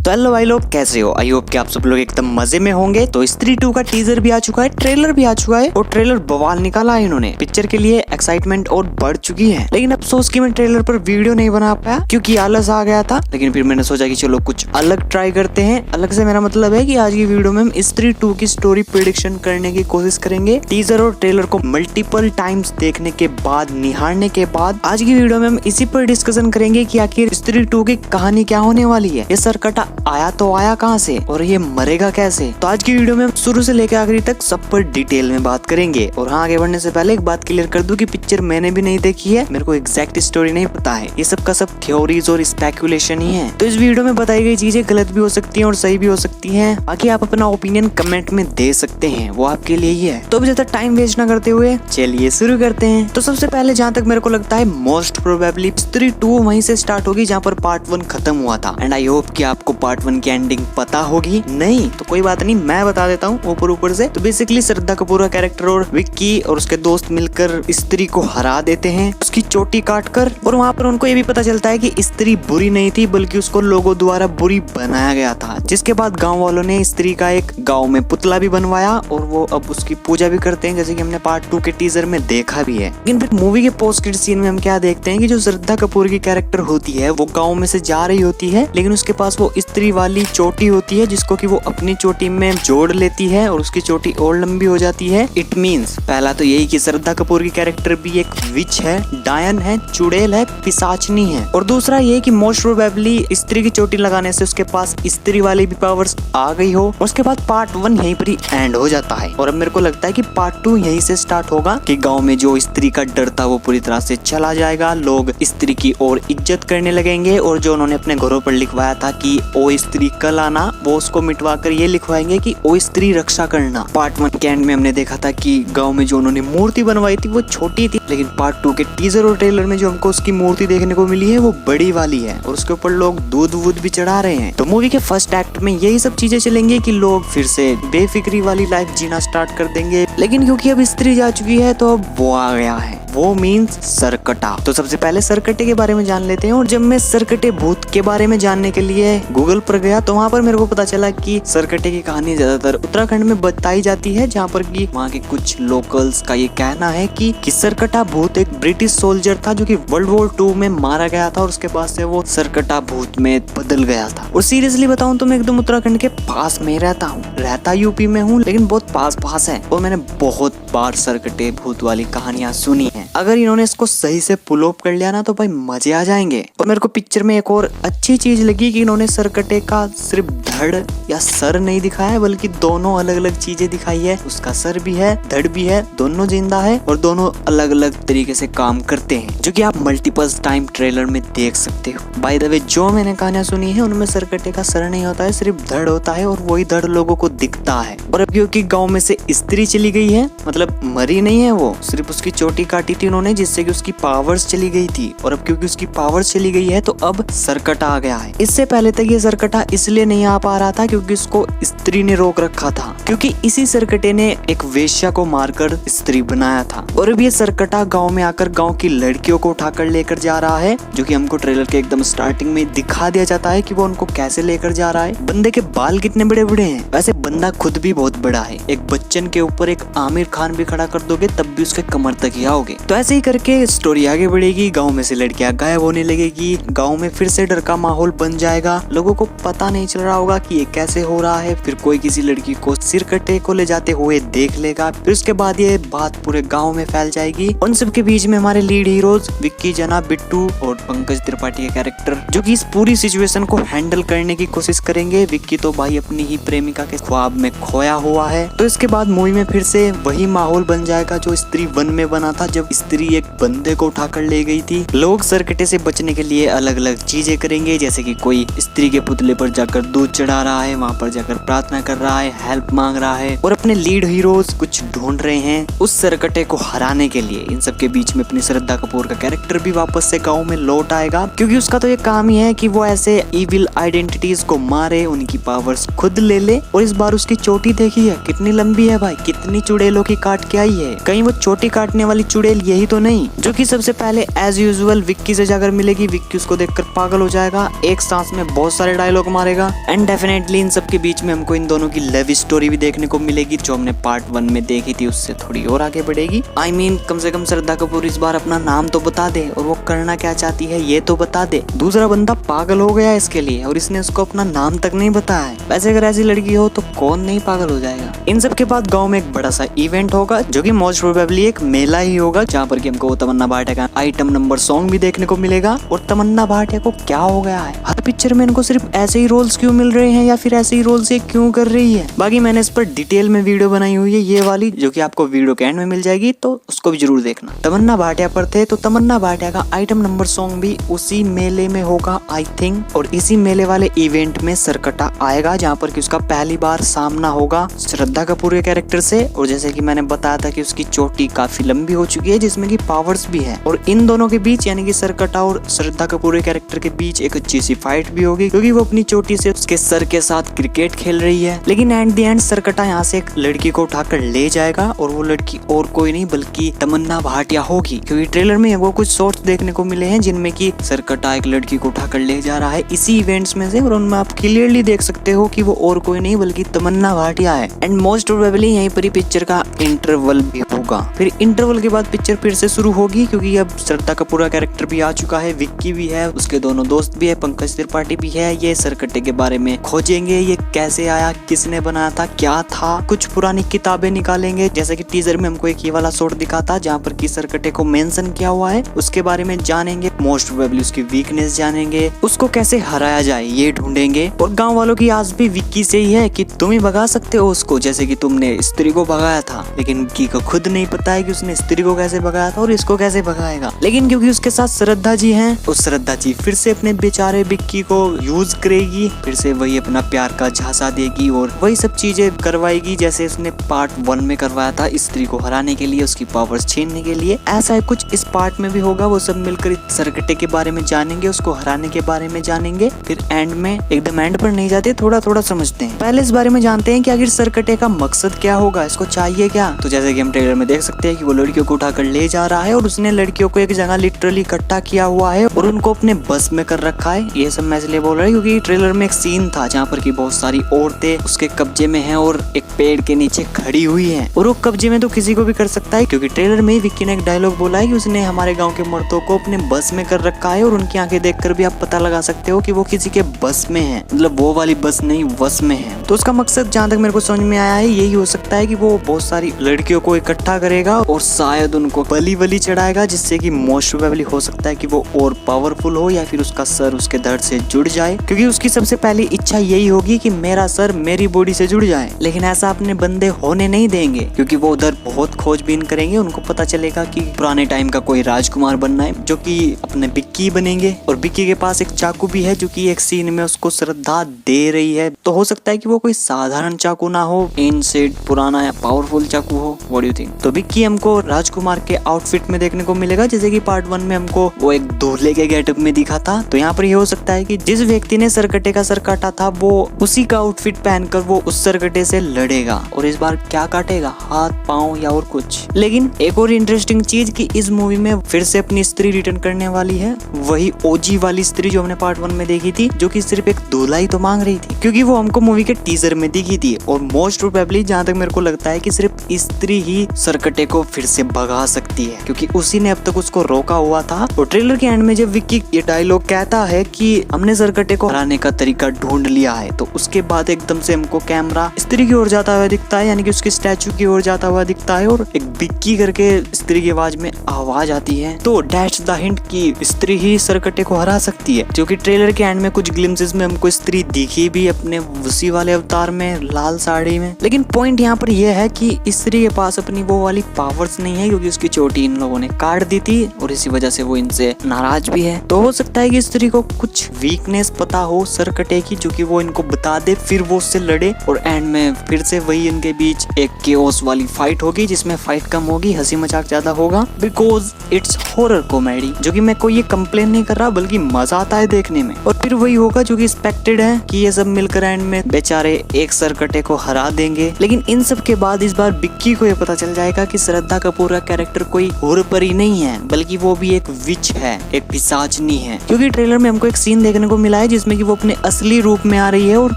तो हेलो भाई लोग, कैसे हो? आई होप कि आप सब लोग एकदम मजे में होंगे। तो स्त्री 2 का टीजर भी आ चुका है, ट्रेलर भी आ चुका है और ट्रेलर बवाल निकाला है इन्होंने। पिक्चर के लिए एक्साइटमेंट और बढ़ चुकी है, लेकिन अफसोस कि मैं ट्रेलर पर वीडियो नहीं बना पाया क्योंकि आलस आ गया था। लेकिन फिर मैंने सोचा कि चलो कुछ अलग ट्राई करते हैं। अलग से मेरा मतलब है कि आज की वीडियो में हम स्त्री 2 की स्टोरी प्रेडिक्शन करने की कोशिश करेंगे। टीजर और ट्रेलर को मल्टीपल टाइम्स देखने के बाद, निहारने के बाद आज की वीडियो में हम इसी पर डिस्कशन करेंगे कि आखिर स्त्री 2 की कहानी क्या होने वाली है। ये सरकटा आया तो आया कहाँ से और ये मरेगा कैसे? तो आज की वीडियो में हम शुरू से लेकर आखिरी तक सब पर डिटेल में बात करेंगे। और हाँ, आगे बढ़ने से पहले एक बात क्लियर कर दूं कि पिक्चर मैंने भी नहीं देखी है, मेरे को एग्जैक्ट स्टोरी नहीं पता है। ये सब का सब थ्योरीज और स्पेकुलेशन ही है। तो इस वीडियो में बताई गई चीजें गलत भी हो सकती हैं और सही भी हो सकती हैं। बाकी आप अपना ओपिनियन कमेंट में दे सकते हैं, वो आपके लिए ही है। तो अब ज्यादा टाइम वेस्ट ना करते हुए चलिए शुरू करते हैं। तो सबसे पहले जहाँ तक मेरे को लगता है मोस्ट प्रोबेबली स्त्री 2 वहीं से स्टार्ट होगी जहाँ पर पार्ट 1 खत्म हुआ था। एंड आई होप कि आपको पार्ट 1 की एंडिंग पता होगी। नहीं तो कोई बात नहीं, मैं बता देता हूँ ऊपर से। तो बेसिकली श्रद्धा कपूर का कैरेक्टर और विक्की और उसके दोस्त मिलकर स्त्री को हरा देते हैं, उसकी चोटी काटकर। और वहाँ पर उनको ये भी पता चलता है कि स्त्री बुरी नहीं थी, बल्कि उसको लोगों द्वारा बुरी बनाया गया था। जिसके बाद गाँव वालों ने स्त्री का एक गाँव में पुतला भी बनवाया और वो अब उसकी पूजा भी करते हैं, जैसे कि हमने पार्ट 2 के टीजर में देखा भी है। लेकिन फिर मूवी के पोस्ट क्रेडिट सीन में हम क्या देखते हैं कि जो श्रद्धा कपूर की कैरेक्टर होती है वो गाँव में से जा रही होती है, लेकिन उसके पास वो स्त्री वाली चोटी होती है जिसको कि वो अपनी चोटी में जोड़ लेती है और उसकी चोटी और लंबी हो जाती है। इट मींस पहला तो यही कि श्रद्धा कपूर की कैरेक्टर भी एक विच है, डायन है, चुड़ैल है, पिशाचनी है। और दूसरा ये कि मोस्ट प्रोबेबली स्त्री की चोटी लगाने से उसके पास स्त्री वाली भी पावर्स आ गई हो। उसके बाद पार्ट 1 यहीं पर ही एंड हो जाता है। और अब मेरे को लगता है कि पार्ट 2 यहीं से स्टार्ट होगा कि गाँव में जो स्त्री का डर था वो पूरी तरह से चला जाएगा। लोग स्त्री की और इज्जत करने लगेंगे और जो उन्होंने अपने घरों पर लिखवाया था कि ओ स्त्री कल आना, वो उसको मिटवा कर ये लिखवाएंगे कि ओ स्त्री रक्षा करना। पार्ट 1 के एंड में हमने देखा था कि गांव में जो उन्होंने मूर्ति बनवाई थी वो छोटी थी, लेकिन पार्ट 2 के टीजर और ट्रेलर में जो हमको उसकी मूर्ति देखने को मिली है वो बड़ी वाली है और उसके ऊपर लोग दूध वूध भी चढ़ा रहे हैं। तो मूवी के फर्स्ट एक्ट में यही सब चीजें चलेंगी कि लोग फिर से बेफिक्री वाली लाइफ जीना स्टार्ट कर देंगे। लेकिन क्योंकि अब स्त्री जा चुकी है तो अब वो आ गया है, वो मीन्स सरकटा। तो सबसे पहले सरकटे के बारे में जान लेते हैं। और जब मैं सरकटे भूत के बारे में जानने के लिए गूगल पर गया तो वहाँ पर मेरे को पता चला कि सरकटे की कहानी ज्यादातर उत्तराखंड में बताई जाती है, जहाँ पर कि वहाँ के कुछ लोकल्स का ये कहना है कि सरकटा भूत एक ब्रिटिश सोल्जर था जो कि वर्ल्ड वॉर 2 में मारा गया था और उसके बाद से वो सरकटा भूत में बदल गया था। और सीरियसली बताऊं तो मैं एकदम उत्तराखंड के पास में रहता हूँ, रहता यूपी में हूँ, लेकिन बहुत पास है। और मैंने बहुत बार सरकटे भूत वाली कहानियां सुनी है। अगर इन्होंने इसको सही से पुल ऑफ कर लिया ना तो भाई मजे आ जाएंगे। और मेरे को पिक्चर में एक और अच्छी चीज लगी कि इन्होंने सरकटे का सिर्फ धड़ या सर नहीं दिखाया है, बल्कि दोनों अलग अलग चीजें दिखाई है। उसका सर भी है, धड़ भी है, दोनों जिंदा है और दोनों अलग अलग तरीके से काम करते हैं, जो कि आप मल्टीपल टाइम ट्रेलर में देख सकते हो। बाय द वे, जो मैंने कहानियां सुनी है उनमें सरकटे का सर नहीं होता है, सिर्फ धड़ होता है और वही धड़ लोगों को दिखता है। और अब क्योंकि गाँव में से स्त्री चली गई है, मतलब मरी नहीं है वो, सिर्फ उसकी चोटी काटी थी उन्होंने जिससे कि उसकी पावर्स चली गई थी। और अब क्योंकि उसकी पावर्स चली गई है तो अब सरकटा आ गया है। इससे पहले तक ये सरकटा इसलिए नहीं आ पा रहा था क्योंकि उसको स्त्री ने रोक रखा था, क्योंकि इसी सरकटे ने एक वेश्या को मारकर स्त्री बनाया था। और अब ये सरकटा गांव में आकर गांव की लड़कियों को उठाकर लेकर जा रहा है, जो कि हमको ट्रेलर के एकदम स्टार्टिंग में दिखा दिया जाता है कि वो उनको कैसे लेकर जा रहा है। बंदे के बाल कितने बड़े बड़े हैं, वैसे बंदा खुद भी बहुत बड़ा है। एक बच्चन के ऊपर एक आमिर खान भी खड़ा कर दोगे तब भी उसके कमर तक ही आओगे। तो ऐसे ही करके स्टोरी आगे बढ़ेगी, गांव में से लड़कियां गायब होने लगेगी, गांव में फिर से डर का माहौल बन जाएगा, लोगों को पता नहीं चल रहा होगा कि ये कैसे हो रहा है। फिर कोई किसी लड़की को सिरकटे को ले जाते हुए देख लेगा, फिर उसके बाद ये बात पूरे गांव में फैल जाएगी। उन सब के बीच में हमारे लीड हीरोज विक्की, जना, बिट्टू और पंकज त्रिपाठी के कैरेक्टर जो कि इस पूरी सिचुएशन को हैंडल करने की कोशिश करेंगे। विक्की तो भाई अपनी ही प्रेमिका के ख्वाब में खोया हुआ है। तो इसके बाद मूवी में फिर से वही माहौल बन जाएगा जो स्त्री 1 में बना था, जब स्त्री एक बंदे को उठाकर ले गई थी। लोग सरकटे से बचने के लिए अलग अलग चीजें करेंगे, जैसे कि कोई स्त्री के पुतले पर जाकर दूध चढ़ा रहा है, वहाँ पर जाकर प्रार्थना कर रहा है, हेल्प मांग रहा है। और अपने लीड हीरोज कुछ ढूंढ रहे हैं उस सरकटे को हराने के लिए। इन सब के बीच में अपनी श्रद्धा कपूर का कैरेक्टर भी वापस से गाँव में लौट आएगा, क्योंकि उसका तो ये काम ही है कि वो ऐसे इविल आइडेंटिटीज को मारे, उनकी पावर्स खुद ले ले। और इस बार उसकी चोटी देखी है कितनी लंबी है भाई, कितनी चुड़ैलों की काट के आई है, कहीं वो चोटी काटने वाली चुड़ैल यही तो नहीं, जो कि सबसे पहले एज यूजुअल विक्की से जाकर मिलेगी। विक्की उसको देखकर पागल हो जाएगा, एक सांस में बहुत सारे डायलॉग मारेगा एंड डेफिनेटली इन सब के बीच में हमको इन दोनों की लव स्टोरी भी देखने को मिलेगी, जो हमने पार्ट 1 में देखी थी उससे थोड़ी और आगे बढ़ेगी। I mean, कम से कम श्रद्धा कपूर इस बार अपना नाम तो बता दे और वो करना क्या चाहती है ये तो बता दे। दूसरा बंदा पागल हो गया इसके लिए और इसने उसको अपना नाम तक नहीं बताया है। वैसे अगर ऐसी लड़की हो तो कौन नहीं पागल हो जाएगा। इन सब के बाद गाँव में एक बड़ा सा इवेंट होगा जो की मोस्ट प्रोबेबली एक मेला ही होगा, जहाँ पर की हमको तमन्ना भाटिया का आइटम नंबर सॉन्ग भी देखने को मिलेगा। और तमन्ना भाटिया को क्या हो गया है, हर पिक्चर में इनको सिर्फ ऐसे ही रोल्स क्यों मिल रहे हैं या फिर ऐसे ही रोल्स ये क्यों कर रही है। बाकी मैंने इस पर डिटेल में वीडियो बनाई हुई है ये वाली, जो कि आपको वीडियो के एंड में मिल जाएगी, तो उसको भी जरूर देखना। तमन्ना भाटिया पर थे तो तमन्ना भाटिया का आइटम नंबर सॉन्ग भी उसी मेले में होगा आई थिंक, और इसी मेले वाले इवेंट में सरकटा आएगा, जहाँ पर कि उसका पहली बार सामना होगा श्रद्धा कपूर के कैरेक्टर से। और जैसे कि मैंने बताया था कि उसकी चोटी काफी लंबी हो चुकी है जिसमें कि पावर्स भी है, और इन दोनों के बीच यानी कि सरकटा और श्रद्धा कपूर के कैरेक्टर के बीच एक अच्छी सी फाइट भी होगी, क्योंकि वो अपनी चोटी से उसके सर के साथ क्रिकेट खेल रही है। लेकिन एट द एंड सरकटा यहाँ से एक लड़की को उठाकर ले जाएगा, और वो लड़की और कोई नहीं बल्कि तमन्ना भाटिया होगी, क्योंकि ट्रेलर में वो कुछ शॉट्स देखने को मिले हैं जिनमें कि सरकटा एक लड़की को उठाकर ले जा रहा है इसी इवेंट्स में से, और उनमें आप क्लियरली देख सकते हो कि वो और कोई नहीं बल्कि तमन्ना भाटिया है। एंड मोस्ट प्रोबेबली यहीं पर ही पिक्चर का इंटरवल भी होगा। फिर इंटरवल के बाद पिक्चर फिर से शुरू होगी, क्योंकि अब श्रद्धा कपूर का कैरेक्टर भी आ चुका है, विक्की भी है, उसके दोनों दोस्त भी है, पंकज त्रिपाठी भी है। ये सरकटे के बारे में खोजेंगे, ये कैसे आया, किसने बनाया था, क्या था, कुछ पुरानी किताबें निकालेंगे, जैसे कि टीजर में हमको एक ये वाला शॉट दिखा था जहाँ पर कि सरकटे को मेंशन किया हुआ है, उसके बारे में जानेंगे। मोस्ट प्रोबेबली उसकी वीकनेस जानेंगे, उसको कैसे हराया जाए ये ढूंढेंगे। और गांव वालों की आस भी विक्की से ही है कि तुम ही भगा सकते हो उसको, जैसे कि तुमने स्त्री को भगाया था। लेकिन विक्की को खुद नहीं पता है कि उसने स्त्री को कैसे भगाया था और इसको कैसे भगाएगा। लेकिन क्योंकि उसके साथ श्रद्धा जी हैं, उस श्रद्धा जी फिर से अपने बेचारे विक्की को यूज करेगी, फिर से वही अपना प्यार का झांसा देगी और वही सब चीजें करवाएगी जैसे उसने पार्ट 1 में करवाया था, स्त्री को हराने के लिए, उसकी पावर्स छीनने के लिए। ऐसा है कुछ इस पार्ट में भी होगा। वो सब मिलकर सरकटे के बारे में जानेंगे, उसको हराने के बारे में जानेंगे। फिर एंड में, एकदम एंड पर नहीं जाते, थोड़ा थोड़ा समझते हैं। पहले इस बारे में जानते हैं कि आखिर सरकटे का मकसद क्या होगा, इसको चाहिए क्या। तो जैसे कि हम ट्रेलर में देख सकते हैं कि वो लड़कियों को उठाकर ले जा रहा है और उसने लड़कियों को एक जगह लिटरली इकट्ठा किया हुआ है और उनको अपने बस में कर रखा है। ये सब मैं इसलिए बोल रहा हूँ क्योंकि ट्रेलर में एक सीन था जहाँ पर कि बहुत सारी औरतें उसके कब्जे में हैं और एक पेड़ के नीचे खड़ी हुई हैं, और वो कब्जे में तो किसी को भी कर सकता है, क्योंकि ट्रेलर में विक्की ने एक डायलॉग बोला है कि उसने हमारे गांव के मर्दों को अपने बस में कर रखा है, और उनकी आंखें देखकर भी आप पता लगा सकते हो कि वो किसी के बस में है, मतलब वो वाली बस नहीं, बस में है। तो उसका मकसद जहाँ तक मेरे को समझ में आया है यही हो सकता है कि वो बहुत सारी लड़कियों को इकट्ठा करेगा और शायद उनको बलि चढ़ाएगा, जिससे कि मोस्ट प्रोबेबली हो सकता है कि वो और पावरफुल हो या फिर उसका सर उसके धड़ से जुड़ जाए, क्योंकि उसकी सबसे पहली इच्छा यही होगी कि मेरा सर मेरी बॉडी से जुड़ जाए। लेकिन ऐसा अपने बंदे होने नहीं देंगे, क्योंकि वो उधर बहुत खोजबीन करेंगे, उनको पता चलेगा कि पुराने टाइम का कोई राजकुमार बनना है, जो कि अपने विक्की बनेंगे। और विक्की के पास एक चाकू भी है जो कि एक सीन में उसको श्रद्धा दे रही है, तो हो सकता है कि वो कोई साधारण चाकू ना हो, एंशिएंट पुराना या पावरफुल चाकू हो। What do you think? तो विक्की हमको राजकुमार के आउटफिट में देखने को मिलेगा, जैसे कि पार्ट 1 में हमको वो एक दूल्हे के गेटअप में दिखा था। तो यहाँ पर ये हो सकता है कि जिस व्यक्ति ने सरकटे का सर काटा था वो उसी का आउटफिट पहनकर वो उस सरकटे से लड़ेगा, और इस बार क्या काटेगा, हाथ, पाँव या और कुछ। लेकिन एक और इंटरेस्टिंग चीज कि इस मूवी में फिर से अपनी स्त्री रिटर्न करने वाली है, वही ओजी वाली स्त्री जो हमने पार्ट 1 में देखी थी, जो कि सिर्फ एक दूल्हा ही तो मांग रही थी, क्योंकि वो हमको मूवी के टीजर में दिखी थी। और मोस्ट प्रोबेबली जहाँ तक मेरे को लगता है कि सिर्फ स्त्री ही सरकटे को फिर से भगा सकती है, क्योंकि उसी ने अब तक उसको रोका हुआ था। और ट्रेलर के एंड में जब विक्की ये डायलॉग कहता है कि हमने सरकटे को हराने का तरीका ढूंढ लिया है, तो उसके बाद एकदम से हमको कैमरा स्त्री की ओर जाता हुआ दिखता है, यानी कि उसकी स्टैचू की ओर जाता हुआ दिखता है, और एक विक्की करके स्त्री की आवाज में आवाज आती है। तो दैट्स द हिंट कि स्त्री ही सरकटे को हरा सकती है, क्योंकि ट्रेलर के एंड में कुछ ग्लिम्सेस में हमको स्त्री दिखी भी अपने उसी वाले अवतार में, लाल साड़ी में। लेकिन पॉइंट यहाँ पर यह है कि स्त्री के पास अपनी वो वाली पावर्स नहीं है, क्योंकि उसकी चोटी इन लोगों ने काट दी थी और इसी वजह से वो इनसे नाराज भी है। तो हो सकता है कि स्त्री को कुछ वीकनेस पता हो सरकटे की, जो कि वो इनको बता दे, फिर वो उससे लड़े और एंड में फिर से वही इनके बीच एक केओस वाली फाइट होगी, जिसमें फाइट कम होगी, हंसी मजाक ज्यादा होगा, बिकॉज इट्स हॉरर कॉमेडी। जो कि मैं कोई ये कंप्लेन नहीं कर रहा, बल्कि मजा आता है देखने में। और फिर वही होगा जो कि एक्सपेक्टेड है कि ये सब मिलकर एंड में बेचारे एक सरकटे को हरा देंगे। लेकिन इन सब के बाद इस बार विक्की को ये पता चल जाएगा कि श्रद्धा कपूर का कैरेक्टर कोई हॉरर परी नहीं है, बल्कि वो भी एक विच है, एक पिशाचनी है। क्योंकि ट्रेलर में हमको एक सीन देखने को मिला है जिसमें कि वो अपने असली रूप में आ रही है और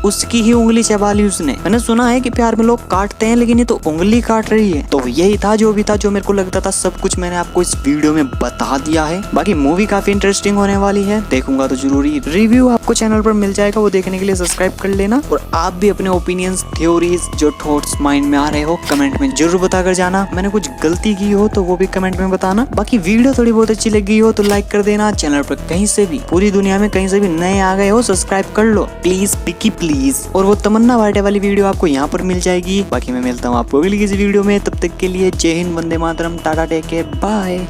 उसकी ही उंगली चबा ली उसने। मैंने सुना है कि प्यार में लोग काटते हैं, लेकिन ये तो उंगली काट रही है। तो यही था जो भी था, जो मेरे को लगता था, सब कुछ मैंने आपको इस वीडियो में बता दिया है। बाकी मूवी काफी इंटरेस्टिंग होने वाली है, देखूंगा तो जरूरी। रिव्यू आपको चैनल पर मिल जाएगा, वो देखने के लिए सब्सक्राइब कर लेना। और आप भी अपने ओपिनियंस, थ्योरीज, जो थॉट्स माइंड में आ रहे हो कमेंट में जरूर बताकर जाना। मैंने कुछ गलती की हो तो वो भी कमेंट में बताना। बाकी वीडियो थोड़ी बहुत अच्छी लगी हो तो लाइक कर देना। चैनल पर कहीं से भी, पूरी दुनिया में कहीं से भी नए आ गए हो, सब्सक्राइब कर लो प्लीज, पिकी प्लीज। और वो तमन्ना वाटे वाली वीडियो आपको यहाँ पर मिल जाएगी। बाकी मैं मिलता हूँ आपको अगली किसी वीडियो में, तब तक के लिए जय Hind, Vande Mataram, Tata, take care, bye.